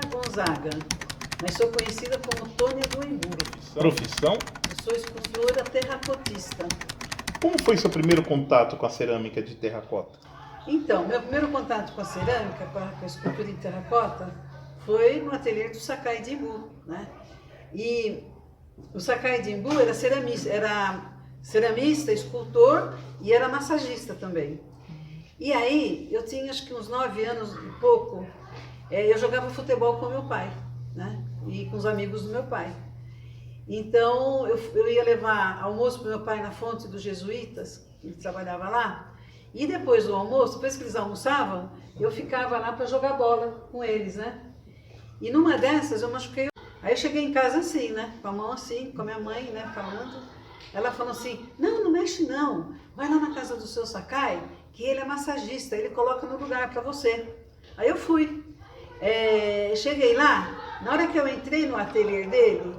Gonzaga, mas sou conhecida como Tônia do Embu. Profissão? Eu sou escultora terracotista. Como foi seu primeiro contato com a cerâmica de terracota? Então, meu primeiro contato com a cerâmica, com a escultura em terracota, foi no ateliê do Sakai de Embu, né? E o Sakai de Embu era ceramista, escultor e era massagista também. E aí, eu tinha acho que uns 9 anos e pouco, eu jogava futebol com meu pai, né? E com os amigos do meu pai. Então, eu ia levar almoço para meu pai na fonte dos jesuítas, ele trabalhava lá, e depois do almoço, depois que eles almoçavam, eu ficava lá para jogar bola com eles, né? E numa dessas eu machuquei. Aí eu cheguei em casa assim, né? Com a mão assim, com a minha mãe, né? Falando. Ela falou assim, não mexe não, vai lá na casa do seu Sakai, que ele é massagista, ele coloca no lugar para você. Aí eu fui. Cheguei lá, na hora que eu entrei no ateliê dele,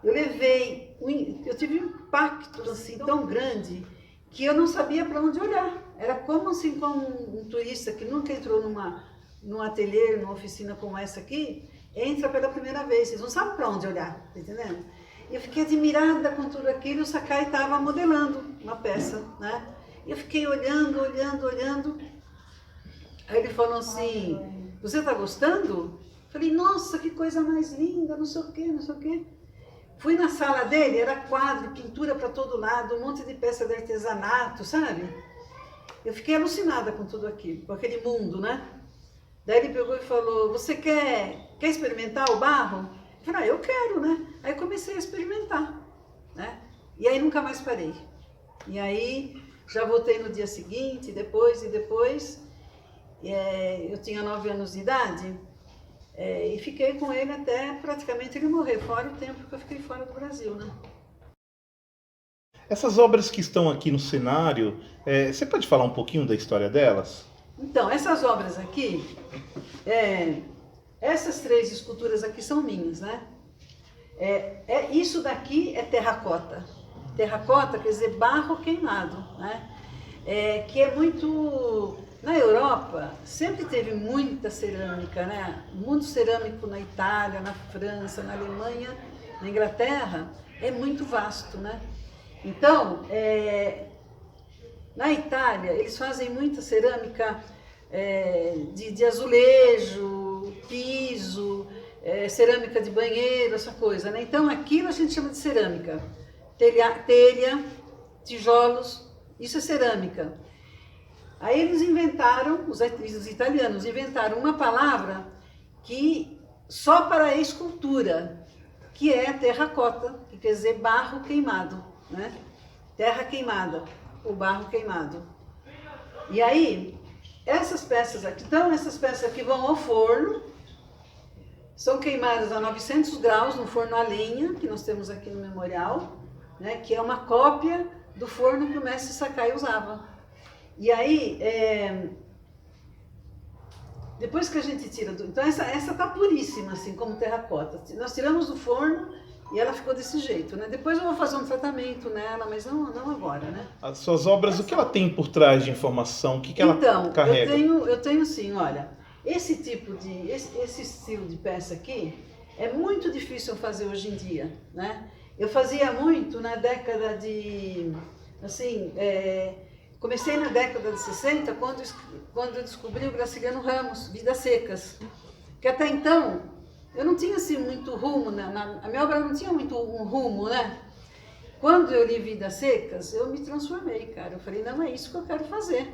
eu tive um impacto assim tão grande que eu não sabia para onde olhar. Era como assim, como um turista que nunca entrou num ateliê, numa oficina como essa aqui, entra pela primeira vez, vocês não sabem para onde olhar, tá entendendo? Eu fiquei admirada com tudo aquilo, o Sakai estava modelando uma peça, né? E eu fiquei olhando. Aí ele falou assim, você está gostando? Falei, nossa, que coisa mais linda, não sei o quê. Fui na sala dele, era quadro, pintura para todo lado, um monte de peça de artesanato, sabe? Eu fiquei alucinada com tudo aquilo, com aquele mundo, né? Daí ele pegou e falou, você quer experimentar o barro? Eu falei, eu quero, né? Aí eu comecei a experimentar, né? E aí nunca mais parei. E aí já voltei no dia seguinte, depois, eu tinha 9 anos de idade, e fiquei com ele até praticamente ele morrer, fora o tempo que eu fiquei fora do Brasil, né? Essas obras que estão aqui no cenário, você pode falar um pouquinho da história delas? Então, essas obras aqui, essas 3 esculturas aqui são minhas, né? Isso daqui é terracota. Terracota quer dizer barro queimado, né? Que é muito... Na Europa, sempre teve muita cerâmica, né? O mundo cerâmico na Itália, na França, na Alemanha, na Inglaterra, é muito vasto, né? Então, na Itália, eles fazem muita cerâmica de azulejo, piso, cerâmica de banheiro, essa coisa, né? Então, aquilo a gente chama de cerâmica. Telha, tijolos, isso é cerâmica. Aí eles inventaram, os italianos inventaram uma palavra que só para a escultura, que é terracota, que quer dizer barro queimado, né? Terra queimada, o barro queimado. E aí, essas peças aqui vão ao forno, são queimadas a 900 graus no forno a lenha, que nós temos aqui no memorial, né? Que é uma cópia do forno que o mestre Sakai usava. E aí, depois que a gente tira... Então essa tá puríssima, assim, como terracota. Nós tiramos do forno e ela ficou desse jeito, né? Depois eu vou fazer um tratamento nela, mas não agora, né? As suas obras, o que ela tem por trás de informação? O que ela carrega? Então, eu tenho assim, olha, esse estilo de peça aqui é muito difícil fazer hoje em dia, né? Eu fazia muito na década de... Assim, comecei na década de 60, quando eu descobri o Graciliano Ramos, Vidas Secas. Que até então, eu não tinha assim muito rumo, a minha obra não tinha muito um rumo, né? Quando eu li Vidas Secas, eu me transformei, cara. Eu falei, não é isso que eu quero fazer.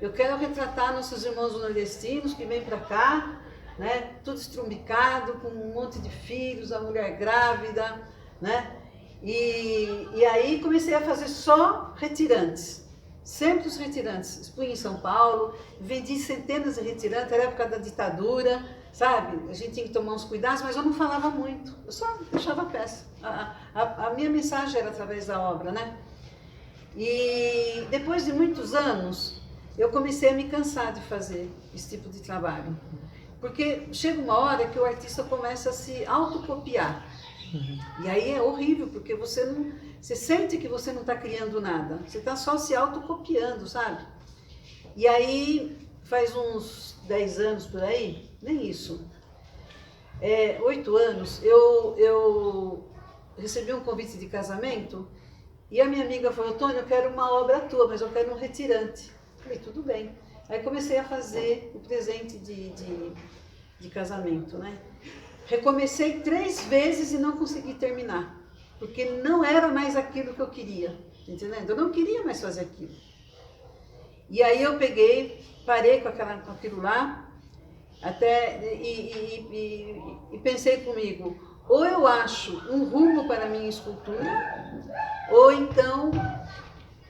Eu quero retratar nossos irmãos nordestinos que vêm para cá, né? Tudo estrumbicado, com um monte de filhos, a mulher grávida, né? E aí comecei a fazer só retirantes. Sempre os retirantes. Expunha em São Paulo, vendi centenas de retirantes, era a época da ditadura, sabe? A gente tinha que tomar uns cuidados, mas eu não falava muito. Eu só deixava a peça. A minha mensagem era através da obra, né? E depois de muitos anos, eu comecei a me cansar de fazer esse tipo de trabalho. Porque chega uma hora que o artista começa a se autocopiar. E aí é horrível, porque você sente que você não está criando nada, você está só se autocopiando, sabe? E aí, faz uns 10 anos por aí, nem isso, 8 anos, eu recebi um convite de casamento e a minha amiga falou, Tônia, eu quero uma obra tua, mas eu quero um retirante. Falei, tudo bem. Aí comecei a fazer o presente de casamento, né? Recomecei 3 vezes e não consegui terminar, porque não era mais aquilo que eu queria, entendendo? Eu não queria mais fazer aquilo. E aí eu peguei, parei com aquilo lá, e pensei comigo, ou eu acho um rumo para a minha escultura, ou então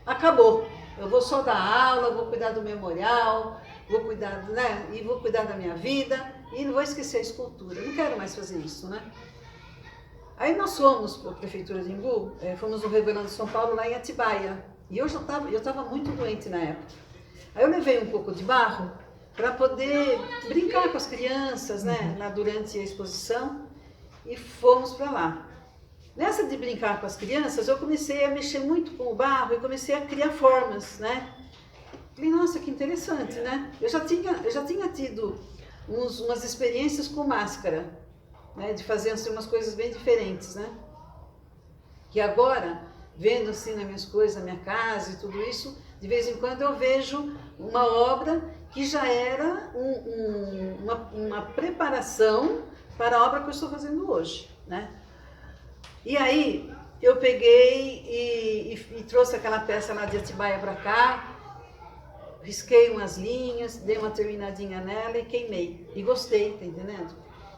acabou. Eu vou só dar aula, vou cuidar do memorial, vou cuidar, né? E vou cuidar da minha vida e não vou esquecer a escultura. Eu não quero mais fazer isso, né? Aí nós fomos para a prefeitura de Embu, fomos no Rio Grande de São Paulo, lá em Atibaia. E eu estava muito doente na época. Aí eu levei um pouco de barro para poder brincar com as crianças, né? Lá durante a exposição, e fomos para lá. Nessa de brincar com as crianças, eu comecei a mexer muito com o barro e comecei a criar formas, né? Falei, nossa, que interessante, né? Eu já tinha tido umas experiências com máscara, né? De fazer assim, umas coisas bem diferentes, né? Que agora, vendo assim nas minhas coisas, na minha casa e tudo isso, de vez em quando eu vejo uma obra que já era uma preparação para a obra que eu estou fazendo hoje, né? E aí eu peguei e trouxe aquela peça lá de Atibaia para cá, risquei umas linhas, dei uma terminadinha nela e queimei. E gostei, tá entendendo?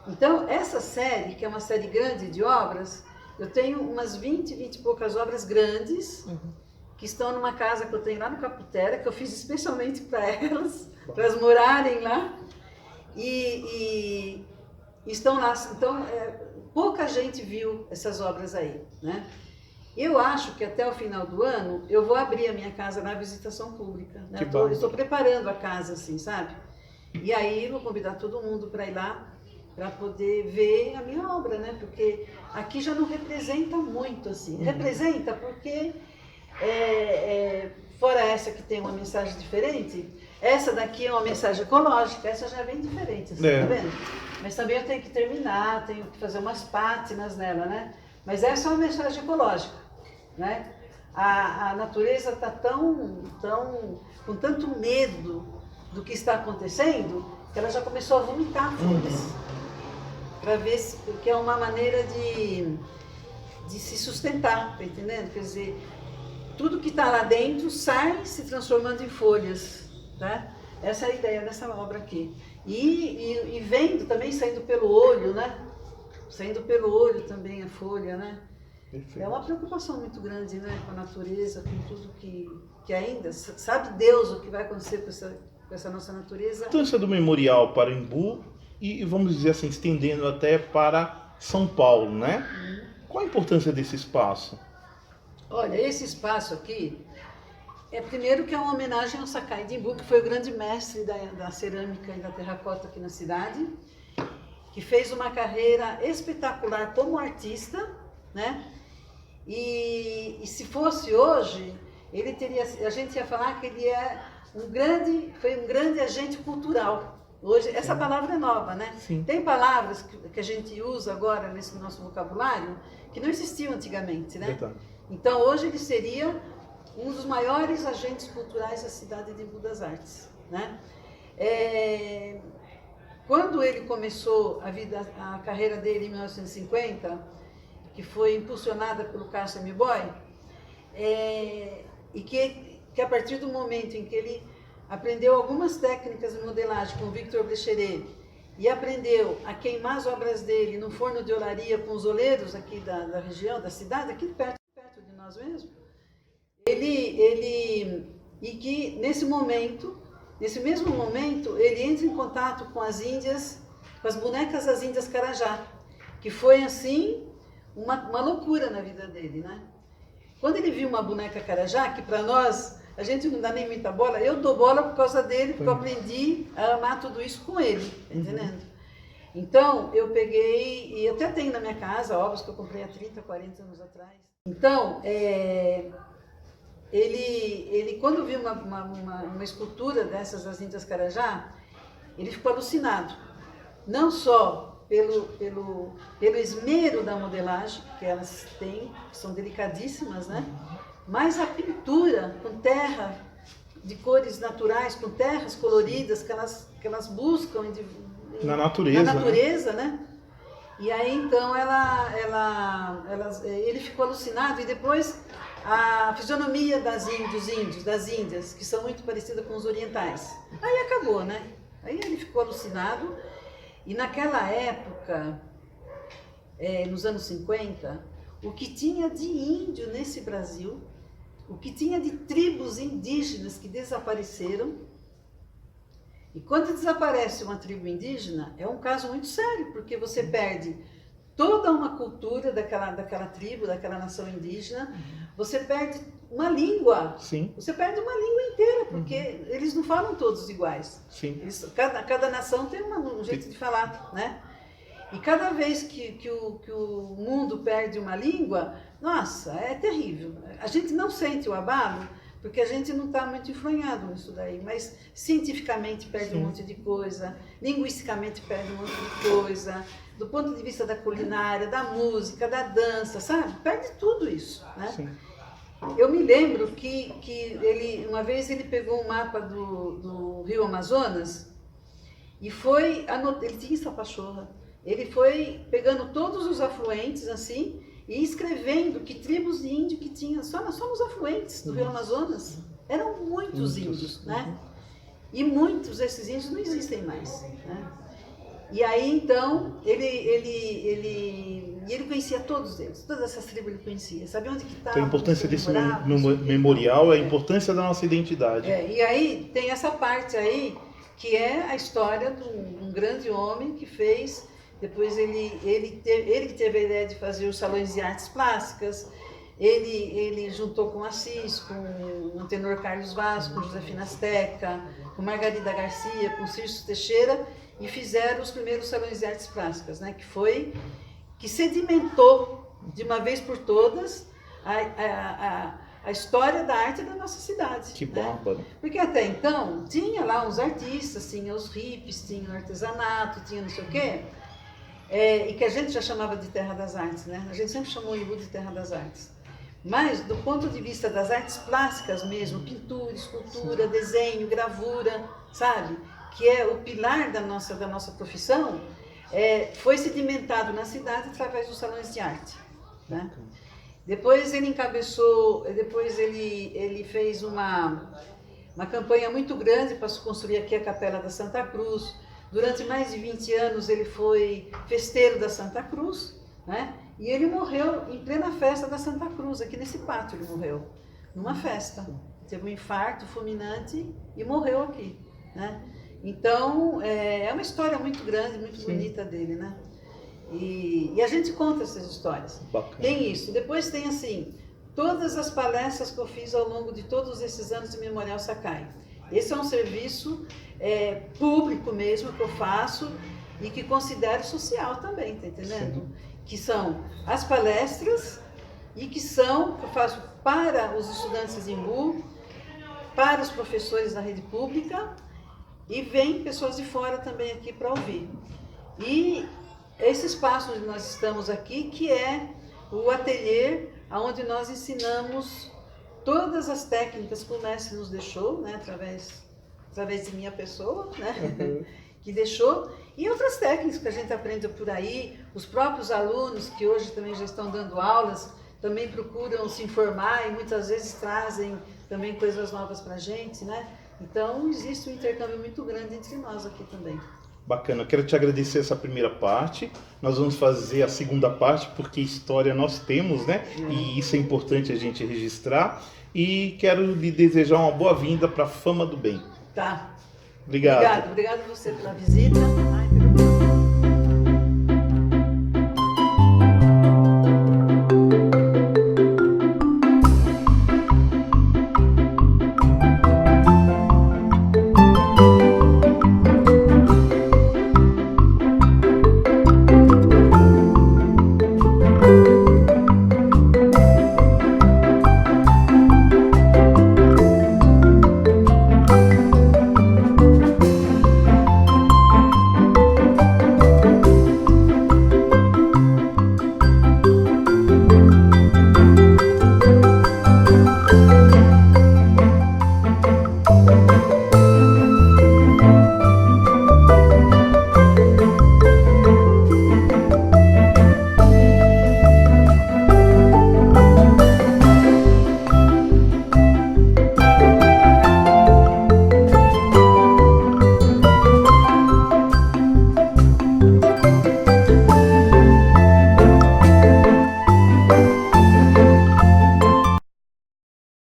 Então essa série, que é uma série grande de obras, eu tenho umas 20 e poucas obras grandes, que estão numa casa que eu tenho lá no Caputera, que eu fiz especialmente para elas morarem lá. E estão lá. Então, pouca gente viu essas obras aí, né? Eu acho que até o final do ano eu vou abrir a minha casa na visitação pública, né? Eu estou preparando a casa, assim, sabe? E aí vou convidar todo mundo para ir lá, para poder ver a minha obra, né? Porque aqui já não representa muito, assim. Representa porque, fora essa que tem uma mensagem diferente, essa daqui é uma mensagem ecológica, essa já é bem diferente, assim, tá vendo? Mas também eu tenho que terminar, tenho que fazer umas pátinas nela, né? Mas essa é uma mensagem ecológica, né? A natureza está com tanto medo do que está acontecendo, que ela já começou a vomitar folhas. Para ver se, porque é uma maneira de se sustentar, tá entendendo? Quer dizer, tudo que está lá dentro sai se transformando em folhas, tá? Essa é a ideia dessa obra aqui. E vendo também, saindo pelo olho, né? Saindo pelo olho também a folha, né? Perfeito. É uma preocupação muito grande, né? Com a natureza, com tudo que ainda, sabe Deus o que vai acontecer com essa nossa natureza. A importância do memorial para Embu e, vamos dizer assim, estendendo até para São Paulo, né? Qual a importância desse espaço? Olha, esse espaço aqui, primeiro que é uma homenagem ao Sakai de Embu, que foi o grande mestre da cerâmica e da terracota aqui na cidade, que fez uma carreira espetacular como artista, né? E se fosse hoje, a gente ia falar que ele foi um grande agente cultural. Hoje, essa palavra é nova, né? Sim. Tem palavras que a gente usa agora nesse nosso vocabulário que não existiam antigamente, né? Verdade. Então hoje ele seria um dos maiores agentes culturais da cidade de Embu das Artes, né? Quando ele começou a carreira dele em 1950, que foi impulsionada pelo Cássio M-Boy, e que a partir do momento em que ele aprendeu algumas técnicas de modelagem com Victor Brecheret e aprendeu a queimar as obras dele no forno de olaria com os oleiros aqui da região, da cidade, aqui perto de nós mesmos, e que nesse mesmo momento, ele entra em contato com as índias, com as bonecas das índias Carajá, que foi assim uma loucura na vida dele, né? Quando ele viu uma boneca Carajá, que para nós a gente não dá nem muita bola, eu dou bola por causa dele, porque eu aprendi a amar tudo isso com ele, entendendo? Então, eu peguei, e até tenho na minha casa, obras que eu comprei há 30, 40 anos atrás. Então, ele quando viu uma escultura dessas das índias Carajá, ele ficou alucinado. Não só pelo esmero da modelagem, que elas têm, que são delicadíssimas, né? Mas a pintura com terra de cores naturais, com terras coloridas que elas buscam na natureza, né? E aí então ele ficou alucinado, e depois a fisionomia dos índios, das Índias, que são muito parecidas com os orientais. Aí acabou, né? Aí ele ficou alucinado, e naquela época, nos anos 50, o que tinha de índio nesse Brasil, o que tinha de tribos indígenas que desapareceram. E quando desaparece uma tribo indígena, é um caso muito sério, porque você perde toda uma cultura daquela tribo, daquela nação indígena, você perde uma língua. Sim. Você perde uma língua inteira, porque eles não falam todos iguais. Sim. Cada nação tem um jeito de falar, né? E cada vez que o mundo perde uma língua, nossa, é terrível. A gente não sente o abalo, porque a gente não está muito enfronhado nisso daí, mas cientificamente perde um monte de coisa, linguisticamente perde um monte de coisa, do ponto de vista da culinária, da música, da dança, sabe? Perde tudo isso, né? Sim. Eu me lembro que uma vez ele pegou um mapa do Rio Amazonas e ele tinha essa pachorra, ele foi pegando todos os afluentes assim e escrevendo que tribos de índio que tinha só nos afluentes do Rio Amazonas. Eram muitos índios, né? E muitos desses índios não existem mais, né? E aí então ele conhecia todos eles, todas essas tribos ele conhecia, sabia onde que estavam. Então a importância desse memorial é a importância da nossa identidade. E aí tem essa parte aí que é a história de um grande homem que fez. Depois ele que teve a ideia de fazer os salões de artes plásticas, ele juntou com Assis, com o Antenor Carlos Vaz, com Josefina Asteca, com Margarida Garcia, com Cirso Teixeira, e fizeram os primeiros salões de artes plásticas, né? Que sedimentou de uma vez por todas a história da arte da nossa cidade. Que né? bárbaro. Porque até então tinha lá os artistas, tinha os hippies, tinha o artesanato, tinha não sei o quê, e que a gente já chamava de Terra das Artes, né? A gente sempre chamou o Imbu de Terra das Artes. Mas, do ponto de vista das artes plásticas mesmo, pintura, escultura, desenho, gravura, sabe? Que é o pilar da nossa profissão, foi sedimentado na cidade através dos salões de arte, né? Depois ele ele fez uma campanha muito grande para construir aqui a Capela da Santa Cruz. Durante mais de 20 anos ele foi festeiro da Santa Cruz, né? E ele morreu em plena festa da Santa Cruz, aqui nesse pátio ele morreu, numa festa. Teve um infarto fulminante e morreu aqui, né? Então, é uma história muito grande, muito bonita dele, né? E a gente conta essas histórias. Bacana. Tem isso. Depois tem, assim, todas as palestras que eu fiz ao longo de todos esses anos de Memorial Sakai. Esse é um serviço público mesmo que eu faço e que considero social também, tá entendendo? Sim. Que são as palestras e que eu faço para os estudantes de Imbu, para os professores da rede pública, e vem pessoas de fora também aqui para ouvir. E esse espaço onde nós estamos aqui, que é o ateliê, onde nós ensinamos todas as técnicas que o mestre nos deixou, né, através de minha pessoa, né, que deixou, e outras técnicas que a gente aprende por aí. Os próprios alunos, que hoje também já estão dando aulas, também procuram se informar e muitas vezes trazem também coisas novas para a gente, né? Então, existe um intercâmbio muito grande entre nós aqui também. Bacana, eu quero te agradecer essa primeira parte. Nós vamos fazer a segunda parte, porque história nós temos, né? E isso é importante a gente registrar. E quero lhe desejar uma boa-vinda para a Fama do Bem. Tá. Obrigado. Obrigado a você pela visita.